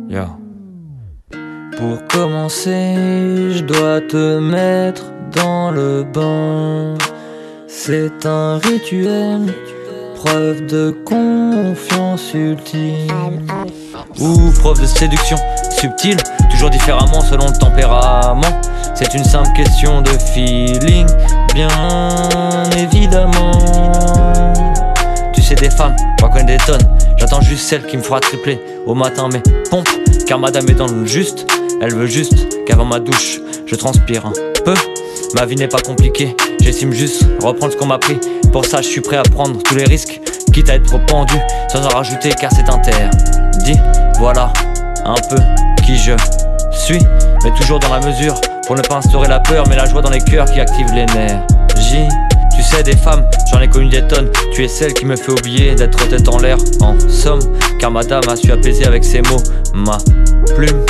Yeah. Pour commencer, je dois te mettre dans le bain. C'est un rituel, preuve de confiance ultime. Ou preuve de séduction subtile, toujours différemment selon le tempérament. C'est une simple question de feeling, bien évidemment. Tu sais, des femmes, j'en connais des tonnes. J'attends juste celle qui me fera tripler au matin mes pompes, car madame est dans le juste. Elle veut juste qu'avant ma douche je transpire un peu. Ma vie n'est pas compliquée, j'estime juste reprendre ce qu'on m'a pris. Pour ça je suis prêt à prendre tous les risques, quitte à être pendu sans en rajouter, car c'est interdit. Voilà un peu qui je suis, mais toujours dans la mesure, pour ne pas instaurer la peur, mais la joie dans les cœurs qui active l'énergie. Tu sais, des femmes, j'en ai connu des tonnes. Tu es celle qui me fait oublier d'être tête en l'air, en somme, car madame a su apaiser avec ses mots ma plume.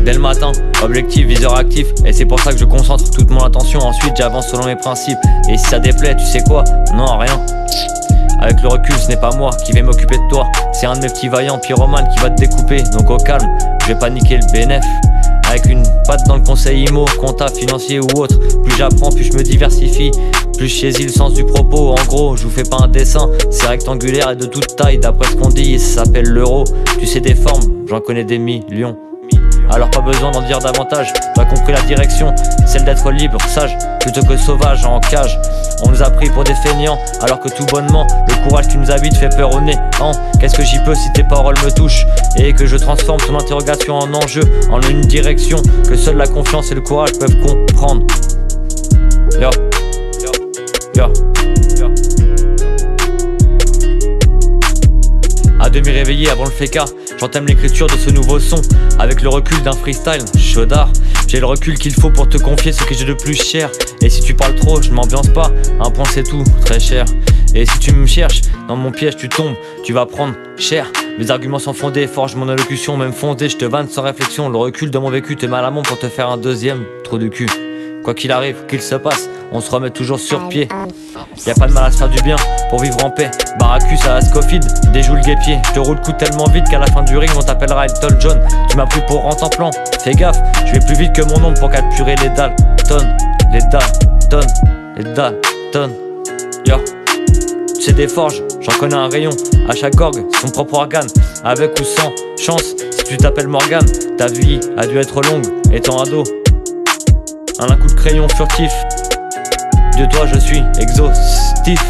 Dès le matin, objectif, viseur actif. Et c'est pour ça que je concentre toute mon attention. Ensuite j'avance selon mes principes. Et si ça déplaît, tu sais quoi? Non, rien. Avec le recul, ce n'est pas moi qui vais m'occuper de toi. C'est un de mes petits vaillants pyromanes qui va te découper. Donc au calme, je vais pas niquer le bénéf. Avec une patte dans le conseil IMO, comptable, financier ou autre. Plus j'apprends, plus je me diversifie, plus je saisis le sens du propos. En gros, je vous fais pas un dessin, c'est rectangulaire et de toute taille. D'après ce qu'on dit, ça s'appelle l'euro. Tu sais, des formes, j'en connais des millions. Alors pas besoin d'en dire davantage, t'as compris la direction, celle d'être libre, sage, plutôt que sauvage en cage. On nous a pris pour des feignants, alors que tout bonnement, le courage qui nous habite fait peur au nez. Qu'est-ce que j'y peux si tes paroles me touchent, et que je transforme ton interrogation en enjeu, en une direction que seule la confiance et le courage peuvent comprendre. Yo. À demi réveillé avant le féca, j'entame l'écriture de ce nouveau son. Avec le recul d'un freestyle chaudard, j'ai le recul qu'il faut pour te confier ce que j'ai de plus cher. Et si tu parles trop, je ne m'ambiance pas, un point c'est tout, très cher. Et si tu me cherches, dans mon piège tu tombes, tu vas prendre cher. Mes arguments sont fondés, forge mon allocution, même fondée, je te vanne sans réflexion. Le recul de mon vécu te met à l'amont pour te faire un deuxième trou de cul. Quoi qu'il arrive, qu'il se passe, on se remet toujours sur pied. Y'a pas de mal à se faire du bien pour vivre en paix. Baracus à la Scofield, déjoue le guépier. Je te roule le coup tellement vite qu'à la fin du ring on t'appellera Elton John. Tu m'as pris pour rente en plan, fais gaffe, je vais plus vite que mon ombre pour capturer les Dalton. Yo. Tu sais, des forges, j'en connais un rayon. À chaque orgue, son propre organe. Avec ou sans chance, si tu t'appelles Morgane, ta vie a dû être longue étant ado. Un coup de crayon furtif, de toi je suis exhaustif.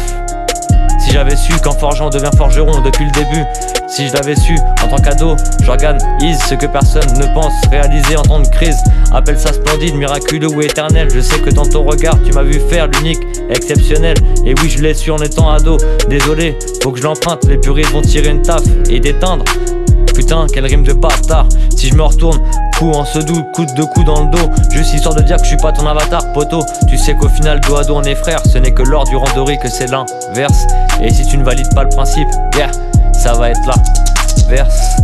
Si j'avais su qu'en forgeant on devient forgeron depuis le début. Si je l'avais su en tant qu'ado, j'organise ce que personne ne pense réaliser en temps de crise. Appelle ça splendide, miraculeux ou éternel. Je sais que dans ton regard tu m'as vu faire l'unique, exceptionnel. Et oui, je l'ai su en étant ado. Désolé, faut que je l'emprunte, les puristes vont tirer une taf et d'éteindre. Putain, quelle rime de bâtard. Si je me retourne, coup en se doux, coup de coups dans le dos, juste histoire de dire que je suis pas ton avatar, poteau. Tu sais qu'au final, dos à dos on est frères. Ce n'est que lors du randori que c'est l'inverse. Et si tu ne valides pas le principe, yeah, ça va être là, verse.